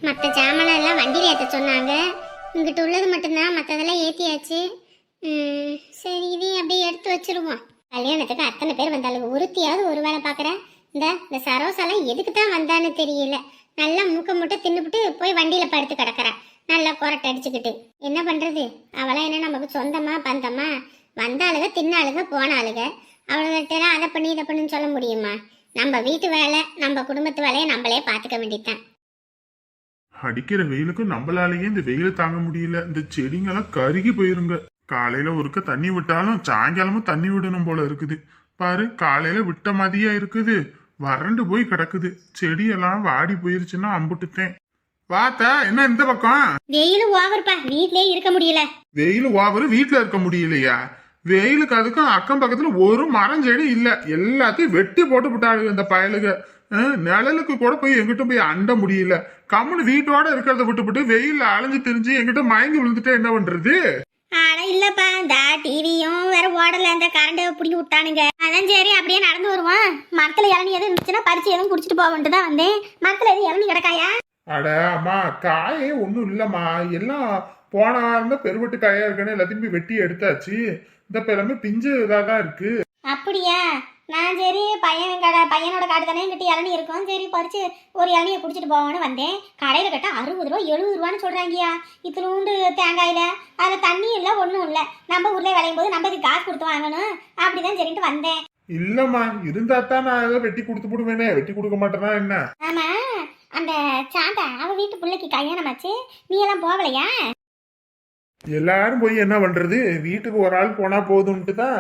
மற்ற ஜாமான் எல்லாம் வண்டியில் ஏற்ற சொன்னாங்க. இங்கிட்ட உள்ளது மட்டும்தான், மற்றதெல்லாம் ஏற்றியாச்சு. சரி, இதையும் அப்படியே எடுத்து வச்சிருவோம். கல்யாணத்துக்கு அத்தனை பேர் வந்தாலும் ஒருத்தியாவது ஒரு வேலை பார்க்குறேன். இந்த சரோசாலாம் எதுக்கு தான் வந்தான்னு தெரியல. நல்லா மூக்க மூட்டை தின்னுபிட்டு போய் வண்டியில் படுத்து கிடக்குறா, நல்லா கொரட்டை அடிச்சுக்கிட்டு. என்ன பண்ணுறது, அவளாம் என்ன நமக்கு சொந்தமா பந்தமா? வந்தாளுக தின்னாளுக போனாளுக, அவள்கிட்டலாம் அதை பண்ணி இதை பண்ணுன்னு சொல்ல முடியுமா? நம்ம வீட்டு வேலை நம்ம குடும்பத்து வேலையை நம்மளே பார்த்துக்க வேண்டியதுதான். அடிக்கிற வெயிலுக்கு நம்மளாலேயே இந்த வெயில தாங்க முடியல. இந்த செடிங்கெல்லாம் கருகி போயிருங்க. காலையில ஒருக்க தண்ணி விட்டாலும் சாயங்காலமும் தண்ணி விடணும் போல இருக்குது. பாரு, காலையில விட்ட மாதிரியா இருக்குது, வறண்டு போய் கிடக்குது. செடியெல்லாம் வாடி போயிருச்சுன்னா அம்புட்டுட்டேன். வாத்தா, என்ன இந்த பக்கம்? வெயிலும் ஓவர்ப்பா, வீட்லயே இருக்க முடியல. வெயில் ஓவரு, வீட்டுல இருக்க முடியலையா? வெயிலுக்கு அதுக்கும் அக்கம் பக்கத்துல ஒரு மரம் செடி இல்ல, எல்லாத்தையும் வெட்டி போட்டு விட்டாளுங்க இந்த பயலுக. நிழலுக்கு கூட போய் எங்கிட்ட போய் அண்ட முடியல. கம்முன்னு வீட்டோட இருக்கிறத விட்டுவிட்டு வெயில்ல அலைஞ்சு திரிஞ்சு எங்கிட்ட மயங்கி விழுந்துட்டா என்ன பண்றது? ஆனா இல்லப்பா, இந்த டிவியும் வேற ஓடல, அந்த கரண்ட் பிடிங்கி விட்டானுங்க. அதான் சரி அப்படியே நடந்து வருவான். மரத்துல இளநீ எதுவும் இருந்துச்சுன்னா பறிச்சு எதுவும் குடிச்சிட்டு போவன்ட்டு தான் வந்தேன். மரத்துல எதுவும் இளநீ கிடக்காயா? அட அம்மா, காயே ஒன்றும் இல்லம்மா. எல்லாம் போன வாரம் தான் பெருவெட்டு காயா இருக்குன்னு எல்லாத்தையும் போய் வெட்டி எடுத்தாச்சு. இந்த எல்லாமே பிஞ்சு இதாக தான் இருக்கு. அப்படியா? நான் சரி பையனோட காடு தானே கிட்ட இளநீ இருக்கும், சரி பறிச்சு ஒரு இளநியை குடிச்சிட்டு போவோன்னு வந்தேன். கடையில் கேட்டா 60 ரூபா 70 ரூபான்னு சொல்றாங்கயா. இத்தினூண்டு தேங்காயில அதில் தண்ணி இல்லை ஒன்றும் இல்லை. நம்ம ஊர்ல விளையும் போது நம்ம காசு கொடுத்து வாங்கணும், அப்படிதான் சரின்ட்டு வந்தேன். இல்லம்மா, இருந்தா தான் நான் ஏதோ வெட்டி கொடுத்து போடுவேனே, வெட்டி கொடுக்க மாட்டேன்னா என்ன? ஆமா, அந்த சாந்தா அவ வீட்டு பிள்ளைக்கு கல்யாணம் ஆச்சு, நீ எல்லாம் போகலையா? எல்லாரும் போய் என்ன பண்றது, வீட்டுக்கு ஒரு ஆள் போனா போதும்ட்டு தான்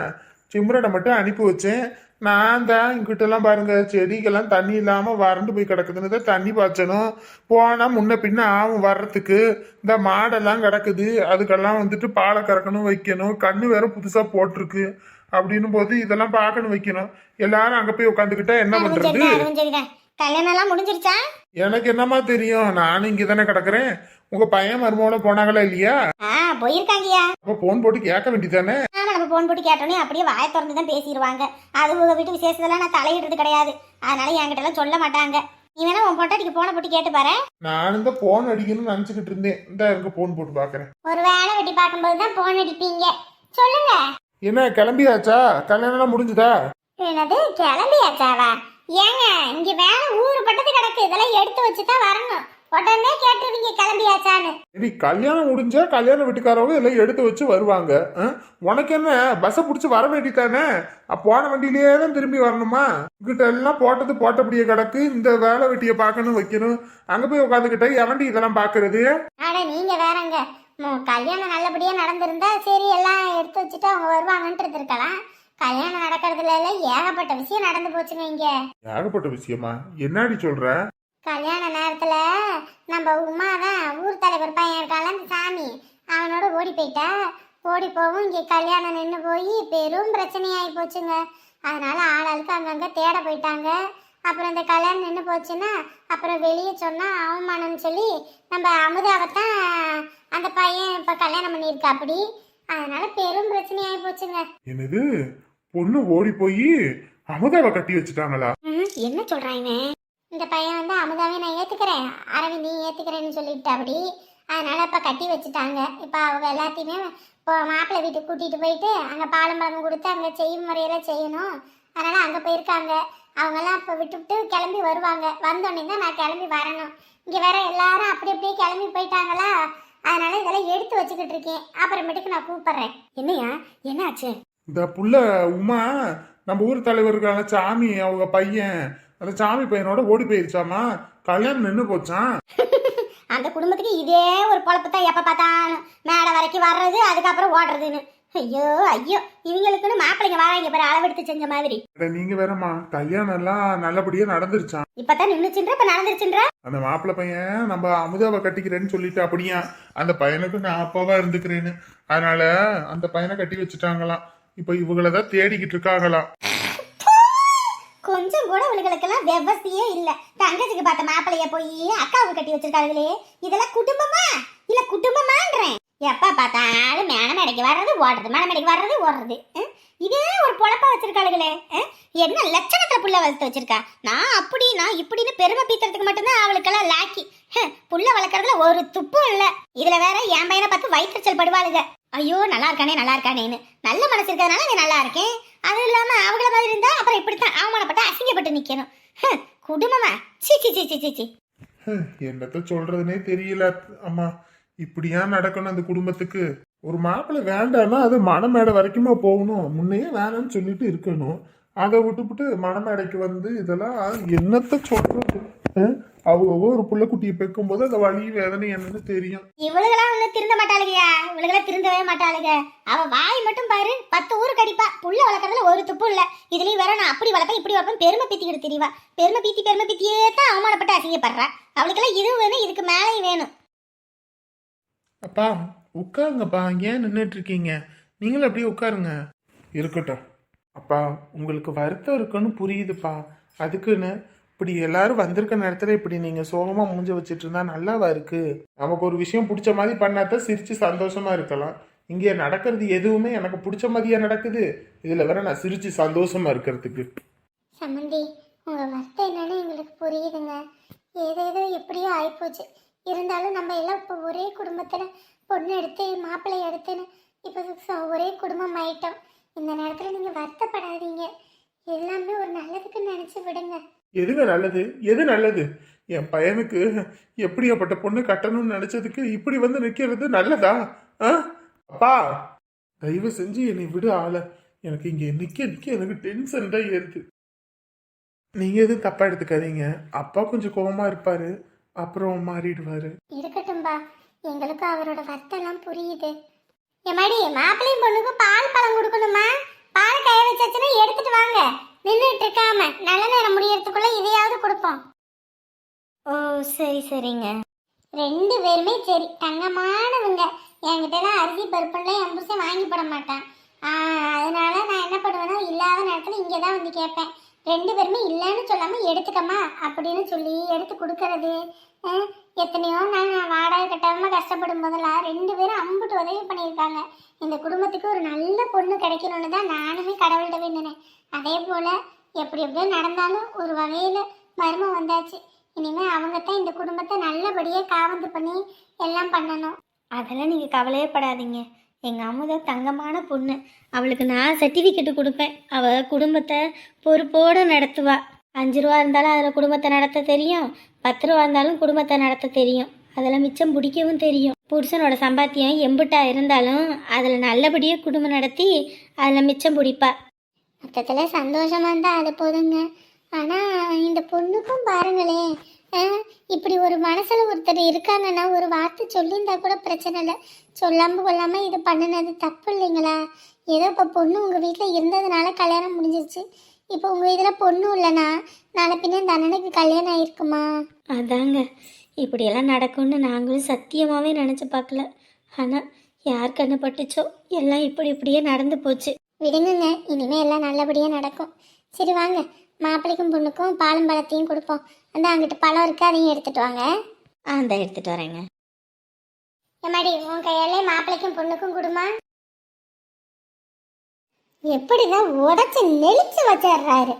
சிம்ரனை மட்டும் அனுப்பி வச்சேன். நான் தான் இங்கிட்ட எல்லாம் பாருங்க, செடிக்கெல்லாம் தண்ணி இல்லாம வறண்டு போய் கிடக்குதுன்னு தான் தண்ணி பாய்ச்சணும். போனா முன்ன பின்ன ஆகும் வர்றதுக்கு. இந்த மாடெல்லாம் கிடக்குது, அதுக்கெல்லாம் வந்துட்டு பாலை கறக்கணும், வைக்கணும். கண்ணு வேற புதுசா போட்டிருக்கு. அப்படின்னும் போது இதெல்லாம் பார்க்கணும், வைக்கணும். எல்லாரும் அங்க போய் உட்காந்துக்கிட்டா என்ன பண்றது? கல்யாணம் எல்லாம் முடிஞ்சிருச்சா? எனக்கு என்னமா தெரியும், நானும் இங்க தானே கிடக்குறேன். உங்க பையன் மருமோட போனாங்களா இல்லையா? போயிருக்காங்கயா. அப்ப போன் போட்டு கேட்க வேண்டியதானே? நம்ம போன் போட்டு கேட்டோன்னே அப்படியே வாயை திறந்து தான் பேசிடுவாங்க. அது உங்க வீட்டு விசேஷத்துல நான் தலையிடுறது கிடையாது, அதனால என்கிட்ட எல்லாம் சொல்ல மாட்டாங்க. நீ வேணா உன் பொட்டாட்டிக்கு போனை போட்டு கேட்டு பாரு. நான் இந்த போன் அடிக்கணும்னு நினைச்சுக்கிட்டு இருந்தேன். இந்த இருக்க போன் போட்டு பாக்குறேன். ஒரு வேலை வெட்டி பார்க்கும்போது தான் போன் அடிப்பீங்க. சொல்லுங்க. என்ன கிளம்பியாச்சா? கல்யாணம் எல்லாம் முடிஞ்சுதா? என்னது கிளம்பியாச்சாவா? ஏங்க, இங்க வேலை ஊரு பட்டது கிடக்கு, இதெல்லாம் எடுத்து வச்சுதான் வரணும். உடனே கேட்டுருவீங்க கிளம்பியாச்சான்னு. சரி, கல்யாணம் முடிஞ்சா கல்யாண வீட்டுக்காரவங்க எல்லாம் எடுத்து வச்சு வருவாங்க. உனக்கு என்ன, பஸ்ஸை பிடிச்சி வர வேண்டித்தானே? போன வண்டியிலேயே தான் திரும்பி வரணுமா? இங்கிட்ட எல்லாம் போட்டது போட்டபடியே கிடக்கு. இந்த வேலை வெட்டியை பார்க்கணும், வைக்கணும். அங்க போய் உட்காந்துக்கிட்ட எவண்டி இதெல்லாம் பாக்குறது? ஆனா நீங்க வேறங்க, கல்யாணம் நல்லபடியா நடந்திருந்தா சரி எல்லாம் எடுத்து வச்சுட்டு அவங்க வருவாங்கன்ட்டு இருக்கலாம். கல்யாணம் நடக்கிறதுல ஏகப்பட்ட விஷயம் நடந்து போச்சுங்க இங்க. ஏகப்பட்ட விஷயமா? என்னடி சொல்ற? கல்யாண நேரத்துல நம்ம உமா தான் ஊர் தலைவர் பையன் இருக்கால அந்த சாமி, அவனோட ஓடி போயிட்டா. ஓடி போவும் இங்க கல்யாணம் நின்று போய் பெரும் பிரச்சனையாகி போச்சுங்க. அதனால ஆளாளுக்கு அங்கங்க தேட போயிட்டாங்க. அப்புறம் இந்த கல்யாணம் நின்று போச்சுன்னா அப்புறம் வெளியே சொன்னா அவமானம்னு சொல்லி நம்ம அமுதாவைத்தான் அந்த பையன் இப்ப கல்யாணம் பண்ணியிருக்கா. அப்படி அதனால பெரும் பிரச்சனையாகி போச்சுங்க. என்னது, பொண்ணு ஓடி போய் அமுதாவை கட்டி வச்சுட்டாங்களா? என்ன சொல்றாங்க? இந்த பையன் வந்து அமுதாவே நான் ஏத்துக்கிறேன், அரவிந்த் நீ ஏத்துக்கிறேன்னு சொல்லிட்டு அப்படி. அதனால இப்ப கட்டி வச்சுட்டாங்க. இப்ப அவங்க எல்லாத்தையுமே இப்போ மாப்பிள்ளை வீட்டுக்கு கூட்டிட்டு போயிட்டு அங்க பாலம் பழம் கொடுத்து அங்க செய்யும் முறையில செய்யணும். அதனால அங்க போயிருக்காங்க. அவங்க எல்லாம் இப்ப விட்டுவிட்டு கிளம்பி வருவாங்க. வந்தோடனே தான் நான் கிளம்பி வரணும். இங்க வேற எல்லாரும் அப்படி அப்படியே கிளம்பி போயிட்டாங்களா, அதனால இதெல்லாம் எடுத்து வச்சுக்கிட்டு இருக்கேன். அப்புறமேட்டுக்கு நான் கூப்பிடுறேன். என்னையா, என்ன ஆச்சு? இந்த புள்ள உமா, நம்ம ஊர் தலைவருக்கான சாமி, அவங்க பையன், அந்த சாமி பையனோட ஓடி போயிருச்சாமா. கல்யாணம் நின்று போச்சான். அந்த குடும்பத்துக்கு இதே ஒரு பொழப்பு தான், எப்ப பார்த்தாலும் மேடை வரைக்கும் வர்றது, அதுக்கப்புறம் ஓடுறதுன்னு. ஐயோ ஐயோ, இவங்களுக்குன்னு மாப்பிள்ளைங்க வராங்க பாரு, அளவெடுத்து செஞ்ச மாதிரி. நீங்க வேறமா, கல்யாணம் எல்லாம் நல்லபடியா நடந்துருச்சான். இப்பதான் நின்னுச்சுன்ற, இப்ப நடந்துருச்சுன்ற. அந்த மாப்பிள்ளை பையன் நம்ம அமுதாவை கட்டிக்கிறேன்னு சொல்லிட்டு அப்படியா, அந்த பையனுக்கு நான் அப்பாவா இருந்துக்கிறேன்னு, அதனால அந்த பையனை கட்டி வச்சுட்டாங்களாம். இப்ப இவங்களதான் தேடிக்கிட்டு இருக்காங்களாம். கொஞ்சம் கூட இவங்களுக்கெல்லாம் விவசாயே இல்ல. தங்கச்சிக்கு பார்த்த மாப்பிள்ளைய போய் அக்காவுக்கு கட்டி வச்சிருக்காங்களே, இதெல்லாம் குடும்பமா இல்ல குடும்பமான்றேன். எப்ப பார்த்தாலும் மேடைக்கு வர்றது ஓடுறது மேடைக்கு வர்றது ஓடுறது இதே ஒரு பொழப்பா வச்சிருக்காளுங்களே என்ன லட்சணத்துல புள்ள வளர்த்து வச்சிருக்கா. நான் அப்படி நான் இப்படின்னு பெருமை பீத்துறதுக்கு மட்டும்தான் அவளுக்கெல்லாம் லாக்கி. புள்ள வளர்க்கறதுல ஒரு துப்பும் இல்ல. இதுல வேற என் பையனை பார்த்து வயிற்றுச்சல் படுவாளுங்க. ஐயோ நல்லா இருக்கானேன்னு நல்ல மனசு இருக்கிறதுனால நீ நல்லா இருக்கேன். அது இல்லாம அவங்கள மாதிரி இருந்தா அப்புறம் இப்படித்தான் அவமானப்பட்டு அசிங்கப்பட்டு நிக்கணும். குடும்பமா C C C C C C. என்னத்த சொல்றதுனே தெரியல அம்மா. இப்படியா நடக்கணும் அந்த குடும்பத்துக்கு? ஒரு மாப்பிள்ளை வேண்டாம்னா அது மணமேடை வரைக்குமா போகணும்? முன்னையே வேணாம்னு சொல்லிட்டு இருக்கணும். அதை விட்டுவிட்டு மணமேடைக்கு வந்து இதெல்லாம் என்னத்த சொல்றது? அவங்க ஒரு புள்ளக்குட்டியை பெக்கும் போது அந்த வலி வேதனை என்னன்னு தெரியும். இவளுகெல்லாம் ஒண்ணு திருந்த மாட்டாளுங்கயா. இவளுகெல்லாம் திருந்தவே மாட்டாளுங்க. அவ வாய் மட்டும் பாரு 10 ஊருக்கு அடிப்பா. புள்ள வளர்க்கறதுல ஒரு துப்பும் இல்ல. இதுலயும் வேற நான் அப்படி வளர்ப்பேன் இப்படி வளர்ப்பேன் பெருமை பீத்திக்கிட்டு தெரியவா. பெருமை பீத்தியே தான் அவமானப்பட்டு அசிங்கப்படுறா. அவளுக்கெல்லாம் இது வேணும், இதுக்கு மேலேயும் வேணும். அப்பா உட்காருங்கப்பா, ஏன் நின்றுட்டு இருக்கீங்க? நீங்களும் அப்படியே உட்காருங்க. இருக்கட்டும் அப்பா, உங்களுக்கு வருத்தம் இருக்குன்னு புரியுதுப்பா. அதுக்குன்னு இப்படி எல்லாரும் வந்திருக்க நேரத்துல இப்படி நீங்க சோகமா மூஞ்ச வச்சுட்டு இருந்தா நல்லாவா இருக்கு? நமக்கு ஒரு விஷயம் பிடிச்ச மாதிரி பண்ணாதான் சிரிச்சு சந்தோஷமா இருக்கலாம். இங்கே நடக்கிறது எதுவுமே எனக்கு பிடிச்ச மாதிரியா நடக்குது. இதுல வேற நான் சிரிச்சு சந்தோஷமா இருக்கிறதுக்கு. சம்மந்தி, உங்க வருத்தம் என்னன்னு எங்களுக்கு புரியுதுங்க. ஏதேதோ எப்படியோ ஆயிப்போச்சு. இருந்தாலும் நம்ம எல்லாம் இப்போ ஒரே குடும்பத்துல பொண்ணு எடுத்து மாப்பிள்ளை எடுத்துன்னு இப்போ ஒரே குடும்பம் ஆயிட்டோம். இந்த நேரத்துல நீங்க வருத்தப்படாதீங்க. எல்லாமே ஒரு நல்லதுக்கு நினைச்சு விடுங்க. எதுங்க நல்லது? எது நல்லது? என் பையனுக்கு எப்படியாப்பட்ட பொண்ணு கட்டணும்னு நினைச்சதுக்கு இப்படி வந்து நிக்கிறது நல்லதா? அப்பா தயவு செஞ்சு என்னை விடு ஆள. எனக்கு இங்க நிக்க நிக்க எனக்கு டென்ஷன் தான் ஏறுது. நீங்க எதுவும் தப்பா எடுத்துக்காதீங்க. அப்பா கொஞ்சம் கோபமா இருப்பாரு, அப்புறம் மாறிடுவாரு. இருக்கட்டும்பா, எங்களுக்கு அவரோட வருத்தம் எல்லாம் புரியுது. எம்மாடி மாப்பிள்ளையும் பொண்ணுக்கும் பால் பழம் கொடுக்கணுமா? பால் கைய வச்சாச்சுன்னா எடுத்துட்டு வாங்க. நின்றுட்டு இருக்காம நல்ல நேரம் முடியறதுக்குள்ள இதையாவது கொடுப்போம். ஓ சரி சரிங்க. 2 பேருமே சரி தங்கமானவங்க. என்கிட்ட எல்லாம் அரிசி பருப்புலாம் என் புருஷன் வாங்கி போட மாட்டான். அதனால நான் என்ன பண்ணுவேன்னா இல்லாத நேரத்தில் இங்கே தான் வந்து கேட்பேன். 2 பேருமே இல்லைன்னு சொல்லாம எடுத்துக்கம்மா அப்படின்னு சொல்லி எடுத்து கொடுக்கறது. எத்தனையோ நான் வாடகை கட்டாம கஷ்டப்படும் போதெல்லாம் 2 பேரும் அம்புட்டு உதவி பண்ணியிருக்காங்க. இந்த குடும்பத்துக்கு ஒரு நல்ல பொண்ணு கிடைக்கணும்னு தான் நானுமே கடவுள்கிட்ட வேண்டினேன். அதே போல எப்படி எப்படியோ நடந்தாலும் ஒரு வகையில மருமம் வந்தாச்சு. இனிமே அவங்க தான் இந்த குடும்பத்தை நல்லபடியா காவந்து பண்ணி எல்லாம் பண்ணணும். அதெல்லாம் நீங்க கவலையே படாதீங்க. எங்க அம்முதா தங்கமான பொண்ணு. அவளுக்கு நான் சர்டிஃபிகேட்டு கொடுப்பேன். அவ குடும்பத்தை பொறுப்போடு நடத்துவா. 5 ரூபா இருந்தாலும் அதில் குடும்பத்தை நடத்த தெரியும், 10 ரூபா இருந்தாலும் குடும்பத்தை நடத்த தெரியும், அதில் மிச்சம் பிடிக்கவும் தெரியும். புருஷனோட சம்பாத்தியம் எம்பிட்டா இருந்தாலும் அதில் நல்லபடியாக குடும்பம் நடத்தி அதில் மிச்சம் பிடிப்பா. மொத்தத்தில் சந்தோஷமாக இருந்தால் அது போதுங்க. ஆனால் இந்த பொண்ணுக்கும் பாருங்களேன், இப்படி ஒரு மனசில் ஒருத்தர் இருக்காங்கன்னா ஒரு வார்த்தை சொல்லியிருந்தா கூட பிரச்சனை இல்லை. சொல்லாமல் கொள்ளாமல் இது பண்ணினது தப்பு இல்லைங்களா? ஏதோ இப்போ பொண்ணு உங்கள் வீட்டில் இருந்ததுனால கல்யாணம் முடிஞ்சிச்சு. இப்போ உங்கள் இதில் பொண்ணும் இல்லைனா நாளை பின்ன இந்த அண்ணனுக்கு கல்யாணம் ஆயிருக்குமா? அதாங்க இப்படியெல்லாம் நடக்கும்னு நாங்களும் சத்தியமாகவே நினச்சி பார்க்கல. ஆனால் யார் கண்ணு பட்டுச்சோ எல்லாம் இப்படியே நடந்து போச்சு. விடுங்க, இனிமேல் எல்லாம் நல்லபடியாக நடக்கும். சரி வாங்க, மாப்பிள்ளைக்கும் பொண்ணுக்கும் பாலும் பழத்தையும் கொடுப்போம். அந்த அங்கிட்டு பழம் இருக்கு, அதையும் எடுத்துட்டு வாங்க. அந்த எடுத்துட்டு வரேங்க. எம்மாடி உன் கையாலே மாப்பிள்ளைக்கும் பொண்ணுக்கும் கொடுமா. எப்படிதான் உடச்சு நெளிச்சு வச்சிடுறாரு.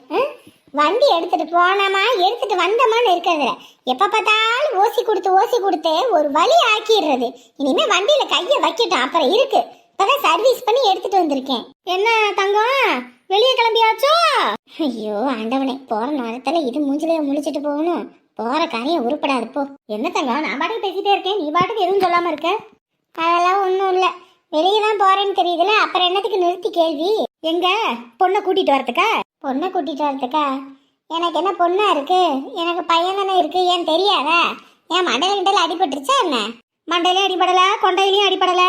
வண்டி எடுத்துட்டு போனோமா எடுத்துட்டு வந்தோமான்னு இருக்கிறதுல எப்ப பார்த்தாலும் ஓசி கொடுத்து ஒரு வழி ஆக்கிடுறது. இனிமே வண்டியில கையை வைக்கட்டும், அப்புறம் இருக்கு. இப்பதான் சர்வீஸ் பண்ணி எடுத்துட்டு வந்திருக்கேன். என்ன தங்கம், வெளியே கிளம்பியாச்சோ? ஐயோ ஆண்டவனே, போற நேரத்துல இது மூஞ்சிலே முழிச்சிட்டு போகணும். போற காரியம் உருப்படாது போ. என்ன தங்கம், நான் பாட்டுக்கு பேசிட்டே இருக்கேன், நீ பாட்டுக்கு எதுவும் சொல்லாம இருக்க? அதெல்லாம் ஒன்றும் இல்லை, வெளியே தான் போறேன்னு தெரியுதுல, அப்புறம் என்னத்துக்கு நிறுத்தி கேள்வி? எங்க பொண்ணை கூட்டிட்டு வரதுக்கா? பொண்ணை கூட்டிட்டு வரதுக்கா? எனக்கு என்ன பொண்ணா இருக்கு? எனக்கு பையன் தானே இருக்கு, ஏன் தெரியாதா? ஏன் மண்டையில கிண்டல அடிபட்டுருச்சா என்ன? மண்டையிலையும் அடிபடல, கொண்டையிலையும் அடிபடல.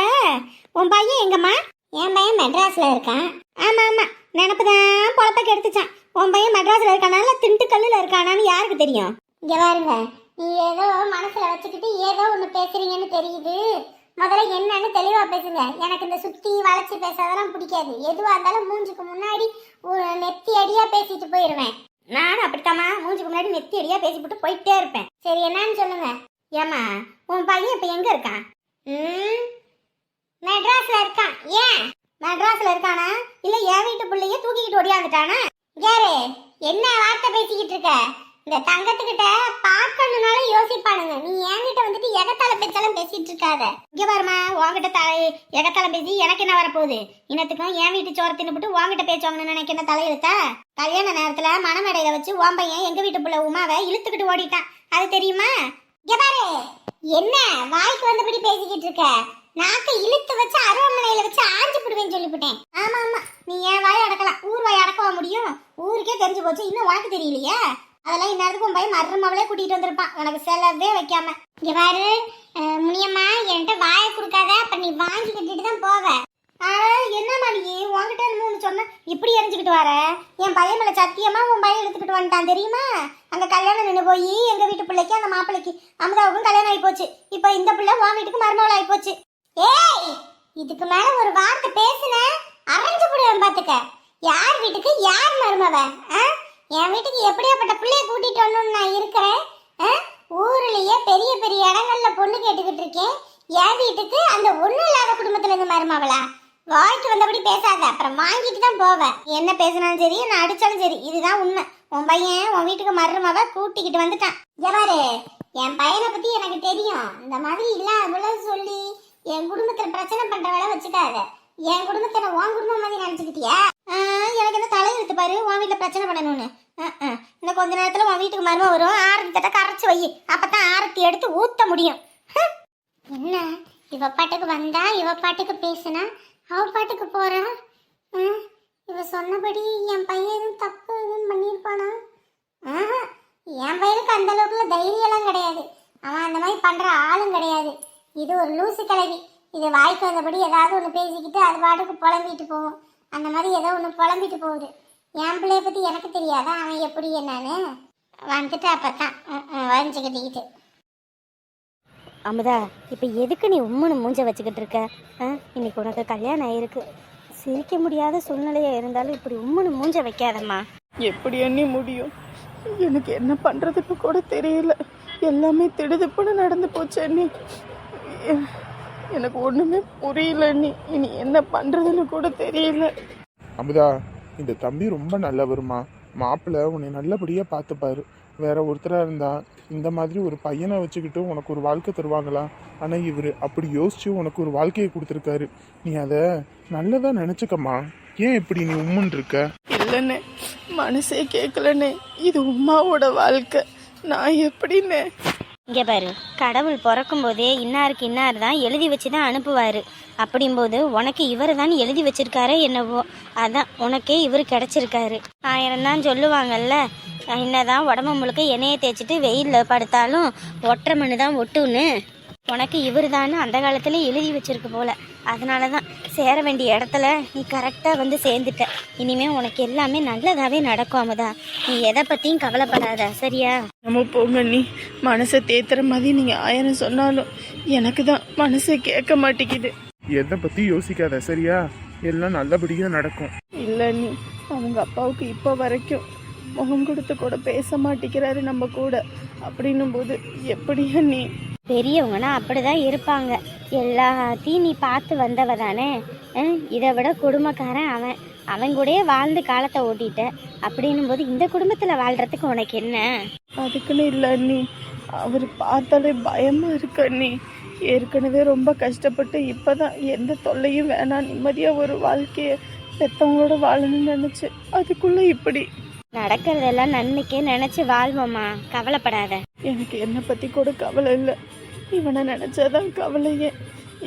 உன் பையன் எங்கம்மா? என் பையன் மெட்ராஸ்ல இருக்கான். ஆமா ஆமா, நினப்புதான் பொழப்ப எடுத்துச்சான். உன் பையன் மெட்ராஸ்ல இருக்கானால திண்டுக்கல்லுல இருக்கானான்னு யாருக்கு தெரியும்? இங்க பாருங்க, நீ ஏதோ மனசுல வச்சுக்கிட்டு ஏதோ ஒண்ணு பேசுறீங்கன்னு தெரியுது. முதல்ல என்னன்னு தெளிவா பேசுங்க. எனக்கு இந்த சுத்தி வளைச்சி பேசாதெல்லாம் பிடிக்காது. எதுவா இருந்தாலும் மூஞ்சுக்கு முன்னாடி நெத்தி அடியா பேசிட்டு போயிடுவேன். நானும் அப்படித்தாம்மா, மூஞ்சுக்கு முன்னாடி நெத்தி அடியா பேசிவிட்டு போயிட்டே இருப்பேன். சரி என்னன்னு சொல்லுங்க. ஏமா உன் பையன் இப்ப எங்க இருக்கான்? மெட்ராஸ்ல இருக்கான். ஏன் மெட்ராஸ்ல இருக்கானா இல்ல என் வீட்டு பிள்ளைய தூக்கிக்கிட்டு ஓடியாந்துட்டானா? யாரு என்ன வார்த்தை பேசிக்கிட்டு இருக்க? இந்த தங்கத்துக்கிட்ட பார்க்கணும்னால யோசிப்பானுங்க. நீ என்கிட்ட வந்துட்டு எகத்தால பேச்சாலும் பேசிட்டு இருக்காத. இங்க பாருமா, உன்கிட்ட எகத்தால பேசி எனக்கு என்ன வரப்போகுது? இன்னத்துக்கும் என் வீட்டு சோறு தின்னுபிட்டு உன்கிட்ட பேச்சுவாங்கன்னு நினைக்க என்ன தலையெழுத்தா? கல்யாண நேரத்துல மணமேடையில வச்சு உன் பையன் எங்க வீட்டு பிள்ளை உமாவை இழுத்துக்கிட்டு ஓடிட்டான். அது தெரியுமா? இங்க பாரு, என்ன வாய்க்கு வந்தபடி பேசிக்கிட்டு இருக்க? நாக்கு இழுத்து வச்சு அருவமனையில வச்சு ஆஞ்சு போடுவேன்னு சொல்லிவிட்டேன். ஆமா ஆமா, நீ என் வாய் அடக்கலாம், ஊர் வாய் அடக்கவா முடியும்? ஊருக்கே தெரிஞ்சு போச்சு, இன்னும் உனக்கு தெரியலையா? அதெல்லாம் இந்நேரத்துக்கு உன் பையன் மர்றமாவளே கூட்டிட்டு வந்திருப்பான், உனக்கு செலவே வைக்காம. இங்க பாரு முனியம்மா, என்கிட்ட வாயை கொடுக்காத, அப்ப நீ வாங்கி கட்டிட்டு தான் போவ. என்னம்மா நீ உன்கிட்ட மூணு சொன்ன இப்படி எரிஞ்சுக்கிட்டு வர? என் பையன் மேல சத்தியமா உன் பையன் எடுத்துக்கிட்டு வந்துட்டான் தெரியுமா? அந்த கல்யாணம் நின்று போய் எங்க வீட்டு பிள்ளைக்கு அந்த மாப்பிள்ளைக்கு அமுதாவுக்கும் கல்யாணம் ஆகி போச்சு. இப்ப இந்த பிள்ளை உன் வீட்டுக்கு மருமகள் ஆகி போச்சு. ஏய், இதுக்கு மேல ஒரு வார்த்தை பேசுன அரைஞ்சு போடுவேன் பாத்துக்க. யார் வீட்டுக்கு யார் மருமவ? என் வீட்டுக்கு எப்படியாப்பட்ட பிள்ளைய கூட்டிட்டு வரணும்னு நான் இருக்கிறேன். ஊர்லயே பெரிய பெரிய இடங்கள்ல பொண்ணு கேட்டுக்கிட்டு இருக்கேன். என் வீட்டுக்கு அந்த ஒண்ணும் இல்லாத குடும்பத்துல இருந்து மருமவளா? வாய்க்கு வந்தபடி பேசாத, அப்புறம் வாங்கிட்டு தான் போவேன். என்ன பேசினாலும் சரி, நான் அடிச்சாலும் சரி, இதுதான் உண்மை. உன் பையன் உன் வீட்டுக்கு மருமவ கூட்டிக்கிட்டு வந்துட்டான். ஜவாரு, என் பையனை பத்தி எனக்கு தெரியும். இந்த மாதிரி இல்ல அவ்வளவு சொல்லி என் குடும்பத்துல பிரச்சனை பண்ற வேலை வச்சுக்காத. என் குடும்பத்தை உன் குடும்பம் மாதிரி நினைச்சுக்கிட்டியா? எனக்கு என்ன தலை இழுத்து பாரு, உன் வீட்டுல பிரச்சனை பண்ணணும்னு. இன்னும் கொஞ்ச நேரத்துல உன் வீட்டுக்கு மரும வரும், ஆரத்தி தட்ட கரைச்சு வை, அப்பதான் ஆரத்தி எடுத்து ஊத்த முடியும். என்ன இவ பாட்டுக்கு வந்தா, இவ பாட்டுக்கு பேசுனா, அவ பாட்டுக்கு போறா. இவ சொன்னபடி என் பையன் எதுவும் தப்பு எதுவும் பண்ணியிருப்பானா? என் பையனுக்கு அந்த அளவுக்குள்ள தைரியம் எல்லாம் கிடையாது. அவன் அந்த மாதிரி பண்ற ஆளும் கிடையாது. இது ஒரு லூசு கிளவி. இது வாய்க்கு வந்தபடி ஏதாவது ஒன்று பேசிக்கிட்டு அது பாட்டுக்கு புலம்பிட்டு போகும். அந்த மாதிரி ஏதோ ஒன்று புலம்பிட்டு போகுது. என் பிள்ளைய பத்தி எனக்கு தெரியாதா அவன் எப்படி என்னன்னு? வந்துட்டு அப்பத்தான் வரைஞ்சுக்கிட்டிக்கிட்டு. அமுதா, இப்போ எதுக்கு நீ உம்முன்னு மூஞ்ச வச்சுக்கிட்டு இருக்க? இன்னைக்கு உனக்கு கல்யாணம் ஆயிருக்கு. சிரிக்க முடியாத சூழ்நிலையா இருந்தாலும் இப்படி உம்முன்னு மூஞ்ச வைக்காதம்மா. எப்படி எண்ணி முடியும்? எனக்கு என்ன பண்ணுறதுன்னு கூட தெரியல. எல்லாமே திடுதிப்புன்னு நடந்து போச்சு அண்ணி. எனக்கு ஒன்றுமே புரியல அண்ணி. இனி என்ன பண்ணுறதுன்னு கூட தெரியல. அமுதா, இந்த தம்பி ரொம்ப நல்லவருமா. மாப்பிள்ளை உன்னை நல்லபடியாக பார்த்துப்பாரு. வேற ஒருத்தராக இருந்தா இந்த மாதிரி ஒரு பையனை வச்சுக்கிட்டு உனக்கு ஒரு வாழ்க்கை தருவாங்களா? ஆனால் இவர் அப்படி யோசிச்சு உனக்கு ஒரு வாழ்க்கையை கொடுத்துருக்காரு. நீ அதை நல்லதாக நினச்சிக்கம்மா. ஏன் இப்படி நீ உம்முன்னு இருக்க? இல்லைண்ணே, மனசே கேட்கலண்ணே. இது உமாவோட வாழ்க்கை, நான் எப்படின்னு? இங்கே பாரு, கடவுள் பிறக்கும் போதே இன்னாருக்கு இன்னார் தான் எழுதி வச்சு தான் அனுப்புவார். அப்படிங்கும்போது உனக்கு இவர் தான் எழுதி வச்சிருக்காரே என்னவோ, அதான் உனக்கே இவர் கிடச்சிருக்காரு. 1000 தான் சொல்லுவாங்கல்ல, என்னதான் உடம்பு முழுக்க எண்ணெயை தேய்ச்சிட்டு வெயிலில் படுத்தாலும் ஒற்றை மண்ணு தான் ஒட்டுன்னு. உனக்கு இவர் தான் அந்த காலத்துல எழுதி வச்சிருக்கு போல. அதனால தான் சேர வேண்டிய இடத்துல நீ கரெக்டாக வந்து சேர்ந்துட்ட. இனிமே உனக்கு எல்லாமே நல்லதாகவே நடக்கும் அமுதா. நீ எதை பற்றியும் கவலைப்படாத, சரியா? நம்ம போங்க நீ. மனசை தேத்துற மாதிரி நீங்கள் 1000 சொன்னாலும் எனக்கு தான் மனசை கேட்க மாட்டேங்குது. எதை பற்றி யோசிக்காத, சரியா? எல்லாம் நல்லபடியாக நடக்கும். இல்லை நீ, அவங்க அப்பாவுக்கு இப்போ வரைக்கும் முகம் கொடுத்து கூட பேச மாட்டேங்கிறாரு நம்ம கூட. அப்படின்னும் போது எப்படியா நீ? பெரியவங்கன்னா அப்படிதான் இருப்பாங்க. எல்லாத்தையும் நீ பார்த்து வந்தவ தானே. இதை விட குடும்பக்காரன் அவன் கூடயே வாழ்ந்து காலத்தை ஓட்டிட்ட. அப்படின்னும் போது இந்த குடும்பத்தில் வாழ்கிறதுக்கு உனக்கு என்ன? அதுக்குன்னு இல்லை அண்ணி, அவர் பார்த்தாலே பயமாக இருக்கு அண்ணி. ஏற்கனவே ரொம்ப கஷ்டப்பட்டு இப்போ தான் எந்த தொல்லையும் வேணாம், நிம்மதியாக ஒரு வாழ்க்கையை பெற்றவங்களோட வாழணும்னு நினச்சி அதுக்குள்ளே இப்படி நடக்கிறதெல்லாம் நன்மைக்கே நினச்சி வாழ்வோம்மா, கவலைப்படாத. எனக்கு என்னை பற்றி கூட கவலை இல்லை. இவனை நினச்சாதான் கவலையே.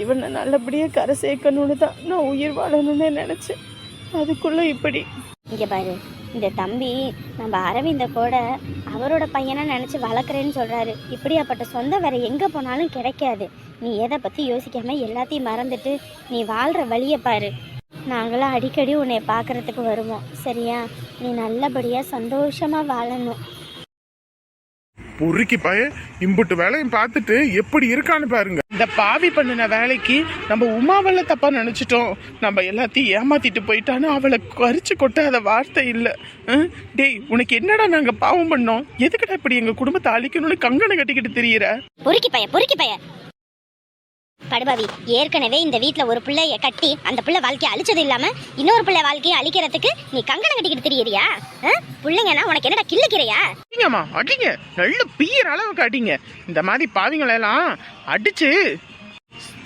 இவனை நல்லபடியாக கரை சேர்க்கணுன்னு தான் நான் உயிர் வாழணும்னு நினச்சேன். அதுக்குள்ளே இப்படி. இங்கே பாரு, இந்த தம்பி நம்ம அரவிந்த கூட அவரோட பையனை நினச்சி வளர்க்குறேன்னு சொல்கிறாரு. இப்படியாப்பட்ட சொந்தம் வேறு எங்கே போனாலும் கிடைக்காது. நீ எதை பற்றி யோசிக்காமல் எல்லாத்தையும் மறந்துட்டு நீ வாழ்கிற வழியை பாரு. நாங்களாம் அடிக்கடி உன்னை பார்க்குறதுக்கு வருவோம், சரியா? நீ நல்லபடியாக சந்தோஷமாக வாழணும். பொறுக்கி பய இம்புட்டு வேலையும் பார்த்துட்டு எப்படி இருக்கான்னு பாருங்க. இந்த பாவி பண்ணின வேலைக்கு நம்ம உமாவல்ல தப்பா நினைச்சிட்டோம். நம்ம எல்லாத்தையும் ஏமாத்திட்டு போயிட்டான்னு அவளை கரிச்சு கொட்டாத வார்த்தை இல்லை. டேய், உனக்கு என்னடா நாங்க பாவம் பண்ணோம்? எதுக்குடா இப்படி எங்க குடும்பத்தை அழிக்கணும்னு கங்கணம் கட்டிக்கிட்டு திரியிற? பொறுக்கி பைய படுபாவி, ஏற்கனவே இந்த வீட்ல ஒரு பிள்ளைய கட்டி அந்த பிள்ளை வாழ்க்கையை அழிச்சது இல்லாம இன்னொரு பிள்ளை வாழ்க்கையை அழிக்கிறதுக்கு நீ கங்கணம் கட்டிக்கிட்டு தெரியறியா? பிள்ளைங்கன்னா உனக்கு என்னடா கிள்ளுக்கிறையா? அடிங்கம்மா அடிங்க, நல்ல பீயற அளவுக்கு அடிங்க. இந்த மாதிரி பாவிங்களெல்லாம் அடிச்சு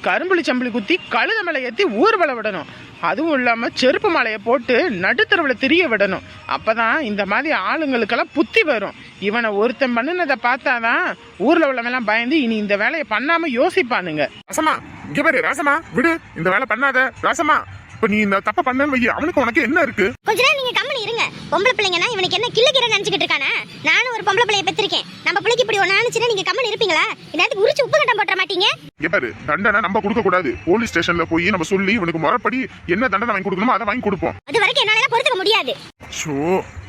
கரும்புளி சம்பளி குத்தி கழுத மேலே ஏற்றி ஊர்வல விடணும். அதுவும் இல்லாமல் செருப்பு மாலையை போட்டு நடுத்தரவில் திரிய விடணும். அப்போதான் இந்த மாதிரி ஆளுங்களுக்கெல்லாம் புத்தி வரும். இவனை ஒருத்தன் பண்ணினதை பார்த்தாதான் ஊரில் உள்ளவெல்லாம் பயந்து இனி இந்த வேலையை பண்ணாமல் யோசிப்பானுங்க. ராசமா, இங்க பாரு ராசமா, விடு இந்த வேலை பண்ணாத ராசமா. இப்ப நீ இந்த தப்ப பண்ணன்னு வை, அவனுக்கு உனக்கு என்ன இருக்கு? கொஞ்ச நேரம் நீங்க கம்மனி இருங்க. பொம்பளை பிள்ளைங்கன்னா இவனுக்கு என்ன கிள்ளுக்கிறேன்னு நினைச்சுக்கிட்டு இருக்கானே? நானும் ஒரு பொம்பளை பிள்ளைய பெற்றிருக்கேன். நம்ம பிள்ளைக்கு இப்படி ஒண்ணு நினைச்சுன்னா நீங்க கம்மனி இருப்பீங்களா? இந்நேரத்துக்கு உரிச்சு உப்பு கட்டம் போட்டுற மாட்டீங்க? இங்க பாரு, தண்டனை நம்ம கொடுக்க கூடாது. போலீஸ் ஸ்டேஷன்ல போய் நம்ம சொல்லி இவனுக்கு முறைப்படி என்ன தண்டனை வாங்கி கொடுக்கணுமோ அதை வாங்கி கொடுப்போம். அது வரைக்கும் என்னால பொறுத்துக்க முடியாது. ஷோ,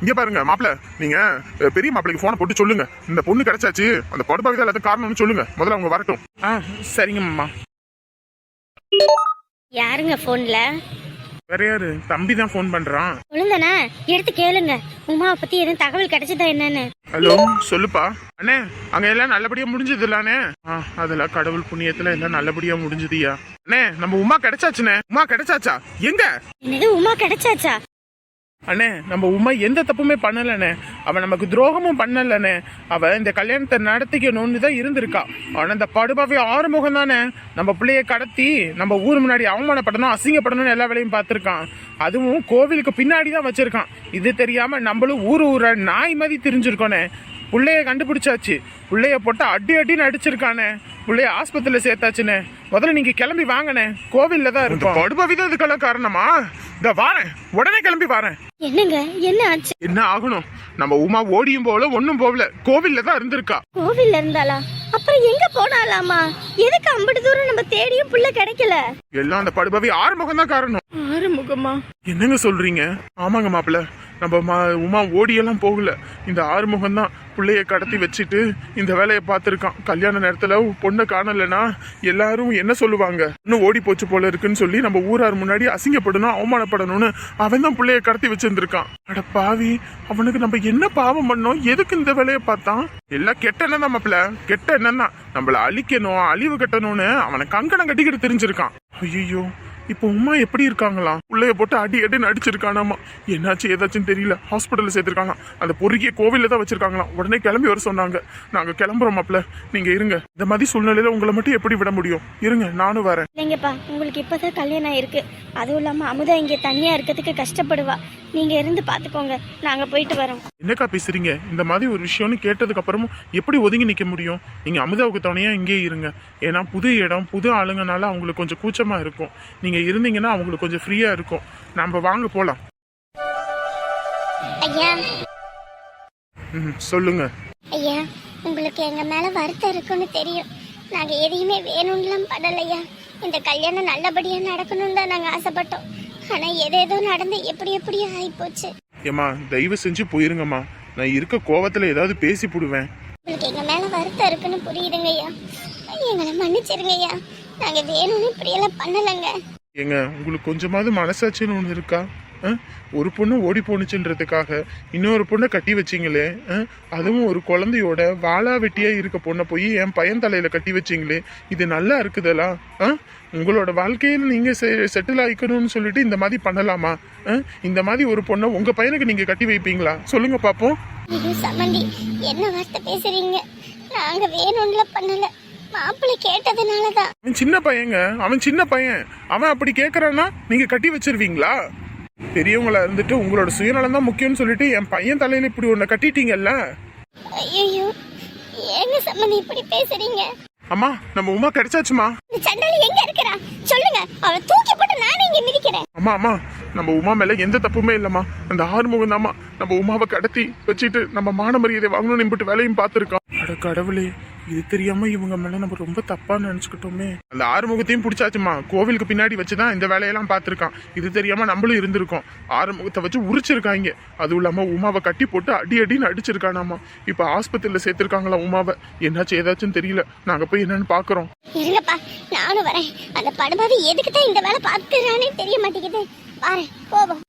இங்க பாருங்க மாப்பிள்ள, நீங்க பெரிய மாப்பிளைக்கு போனை போட்டு சொல்லுங்க, இந்த பொண்ணு கிடைச்சாச்சு, அந்த படுபாவி தான் எல்லாத்துக்கும் காரணம்னு சொல்லுங்க. முதல்ல அவங்க வரட்டும். சரிங்கம்மா. யாருங்க போன்ல? வேற யாரு? தம்பி தான் போன் பண்றான். சொல்லுங்கண்ணா, எடுத்து கேளுங்க. உமாவை பத்தி எதுவும் தகவல் கிடைச்சதா என்னன்னு? ஹலோ, சொல்லுப்பா. அண்ணே, அங்க எல்லாம் நல்லபடியா முடிஞ்சது இல்லானே? அதெல்லாம் கடவுள் புண்ணியத்துல எல்லாம் நல்லபடியா முடிஞ்சதுயா. அண்ணே, நம்ம உமா கிடைச்சாச்சுண்ணே. உமா கிடைச்சாச்சா? எங்க? என்னது, உமா கிடைச்சாச்சா? அண்ணே, நம்ம உமா எந்த தப்புமே பண்ணலண்ணே. அவன் நமக்கு துரோகமும் பண்ணலண்ணே. அவ இந்த கல்யாணத்தை நடத்திக்கணும்னு தான் இருந்திருக்கா. ஆனா இந்த படுபாவே ஆறுமுகம் தானே நம்ம பிள்ளைய கடத்தி நம்ம ஊர் முன்னாடி அவமானப்படணும், அசிங்கப்படணும்னு எல்லா வேலையும் பார்த்துருக்கான். அதுவும் கோவிலுக்கு பின்னாடி தான் வச்சிருக்கான். இது தெரியாம நம்மளும் ஊர நாய் மாதிரி தெரிஞ்சிருக்கோனே. பிள்ளைய கண்டுபிடிச்சாச்சு. பிள்ளைய போட்டு அடி அடின்னு அடிச்சிருக்கானே. பிள்ளைய ஆஸ்பத்திரியில சேர்த்தாச்சுனே. முதல்ல நீங்க கிளம்பி வாங்கண்ணே, கோவில்ல தான் இருக்கும். படுபாவிதான் இதுக்கெல்லாம் காரணமா? இந்த வாரேன், உடனே கிளம்பி வாரேன். என்னங்க, என்ன ஆச்சு? என்ன ஆகணும்? நம்ம உமா ஓடியும் போகல, ஒன்னும் போகல, கோவில்ல தான் இருந்திருக்கா. கோவில்ல இருந்தாளா? அப்புறம் எங்க போனாலாமா? எதுக்கு அம்பட்டு தூரம் நம்ம தேடியும் புள்ள கிடைக்கல? எல்லாம் அந்த படுபாவி ஆறுமுகம் தான் காரணம். ஆறுமுகமா? என்னங்க சொல்றீங்க? ஆமாங்க மாப்பிள்ள, நம்ம உமா ஓடியெல்லாம் போகல, இந்த ஆறுமுகம் தான் பிள்ளைய கடத்தி வச்சுட்டு இந்த வேலையை பார்த்துருக்கான். கல்யாண நேரத்துல பொண்ணை காணலைன்னா எல்லாரும் என்ன சொல்லுவாங்க, இன்னும் ஓடி போச்சு போல இருக்குன்னு சொல்லி நம்ம ஊரார் முன்னாடி அசிங்கப்படணும், அவமானப்படணும்னு அவன் தான் பிள்ளைய கடத்தி வச்சிருந்திருக்கான். அட பாவி, அவனுக்கு நம்ம என்ன பாவம் பண்ணோம்? எதுக்கு இந்த வேலையை பார்த்தான்? எல்லாம் கெட்ட எண்ணம் தான் மாப்பிள்ள, கெட்ட எண்ணம் தான். நம்மள அழிக்கணும், அழிவு கட்டணும்னு அவனை கங்கணம் கட்டிக்கிட்டு தெரிஞ்சிருக்கான். ஐயோ, இப்போ உமா எப்படி இருக்காங்களாம்? பிள்ளைய போட்டு அடி அடின்னு அடிச்சிருக்கானாமா. என்னாச்சு ஏதாச்சும் தெரியல. ஹாஸ்பிட்டல்ல சேர்த்திருக்காங்க. அந்த பொறுக்கிய கோவில்ல தான் வச்சிருக்காங்களாம். உடனே கிளம்பி வர சொன்னாங்க. நாங்க கிளம்புறோம் மாப்ள, நீங்க இருங்க. இந்த மாதிரி சூழ்நிலையில உங்களை மட்டும் எப்படி விட முடியும்? இருங்க, நானும் வரேன். இல்லைங்கப்பா, உங்களுக்கு இப்பதான் கல்யாணம் ஆயிருக்கு. அதுவும் இல்லாம அமுதா இங்க தனியா இருக்கிறதுக்கு கஷ்டப்படுவா. நீங்க இருந்து பாத்துக்கோங்க, நாங்க போயிட்டு வரோம். என்னக்கா பேசுறீங்க? இந்த மாதிரி ஒரு விஷயம்னு கேட்டதுக்கு அப்புறமும் எப்படி ஒதுங்கி நிக்க முடியும்? நீங்க அமுதாவுக்கு துணையா இங்கே இருங்க. ஏன்னா புது இடம், புது ஆளுங்கனால அவங்களுக்கு கொஞ்சம் கூச்சமா இருக்கும். நீங்க இருந்தீங்கன்னா அவங்களுக்கு கொஞ்சம் ஃப்ரீயா இருக்கும். நம்ம வாங்க போலாம். ஐயா, சொல்லுங்க. ஐயா, உங்களுக்கு எங்க மேல வருத்தம் இருக்குன்னு தெரியும். நாங்க எதையுமே வேணும்லாம் பண்ணலையா. இந்த கல்யாணம் நல்லபடியா நடக்கணும்னு தான் நாங்க ஆசைப்பட்டோம். ஆனா எதேதோ நடந்து எப்படியோ ஆயிப்போச்சு. ஏமா, தயவு செஞ்சு போயிருங்கம்மா. நான் இருக்க கோவத்துல ஏதாவது பேசி போடுவேன். உங்களுக்கு எங்க மேல வருத்தம் இருக்குன்னு புரியுதுங்க ஐயா. எங்களை மன்னிச்சிருங்க ஐயா. நாங்க வேணும்னு இப்படியெல்லாம் பண்ணலைங்க. ஏங்க, உங்களுக்கு கொஞ்சமாவது மனசாட்சின்னு ஒன்று இருக்கா? ஒரு பொண்ணு ஓடி போனுச்சுன்றதுக்காக இன்னொரு பொண்ணை கட்டி வச்சிங்களே. அதுவும் ஒரு குழந்தையோட வாளா வெட்டியா இருக்க பொண்ணை போய் என் பையன் தலையில கட்டி வச்சிங்களே. இது நல்லா இருக்குதா? உங்களோட வாழ்க்கையில் நீங்க செட்டில் ஆயிக்கணும்னு சொல்லிட்டு இந்த மாதிரி பண்ணலாமா? இந்த மாதிரி ஒரு பொண்ணை உங்க பையனுக்கு நீங்க கட்டி வைப்பீங்களா? சொல்லுங்க பாப்போம். இது சம்பந்தி, என்ன வார்த்தை பேசுறீங்க? நாங்க வேணும்ல பண்ணல, மாப்பிள்ளை கேட்டதுனாலதான். அவன் சின்ன பையங்க, அவன் சின்ன பையன். அவன் அப்படி கேட்கறான்னா நீங்க கட்டி வச்சிருவீங்களா? பெரியவங்களா இருந்துட்டு உங்களோட சுயநலம் தான் முக்கியம்னு சொல்லிட்டு என் பையன் தலையில இப்படி ஒண்ணு கட்டிட்டீங்கல்ல. ஐயோ, ஏங்க சம்பந்தி இப்படி பேசுறீங்க? அம்மா, நம்ம உமா கிடைச்சாச்சுமா. இந்த சண்டாளி எங்க இருக்கிறா சொல்லுங்க, அவளை தூக்கி போட்டு நானே இங்க மிதிக்கிறேன். அம்மா, நம்ம உமா மேல எந்த தப்புமே இல்லம்மா. அந்த ஆறுமுகம் தாம்மா நம்ம உமாவை கடத்தி வச்சுட்டு நம்ம மான மரியாதை வாங்கணும்னு இம்பிட்டு வேலையும் பார்த்துருக்கோம். அட கடவுளே, இது தெரியாம இவங்க மேல நம்ம ரொம்ப தப்பா நினைச்சுக்கிட்டோமே. அந்த ஆறுமுகத்தையும் பிடிச்சாச்சுமா. கோவிலுக்கு பின்னாடி வச்சுதான் இந்த வேலையெல்லாம் பார்த்துருக்கான். இது தெரியாம நம்மளும் இருந்திருக்கோம். ஆறுமுகத்தை வச்சு உரிச்சிருக்காங்க. அதுவும் இல்லாம உமாவை கட்டி போட்டு அடி அடின்னு அடிச்சிருக்கானாமா. இப்ப ஆஸ்பத்திரியில சேர்த்திருக்காங்களா உமாவை. என்னாச்சு ஏதாச்சும் தெரியல. நாங்க போய் என்னன்னு பாக்குறோம். இருங்கப்பா, நானும் வரேன். அந்த படுபாவி எதுக்கு தான் இந்த வேலை பார்த்துறானே தெரிய மாட்டேங்குது. பாரு, போவோம்.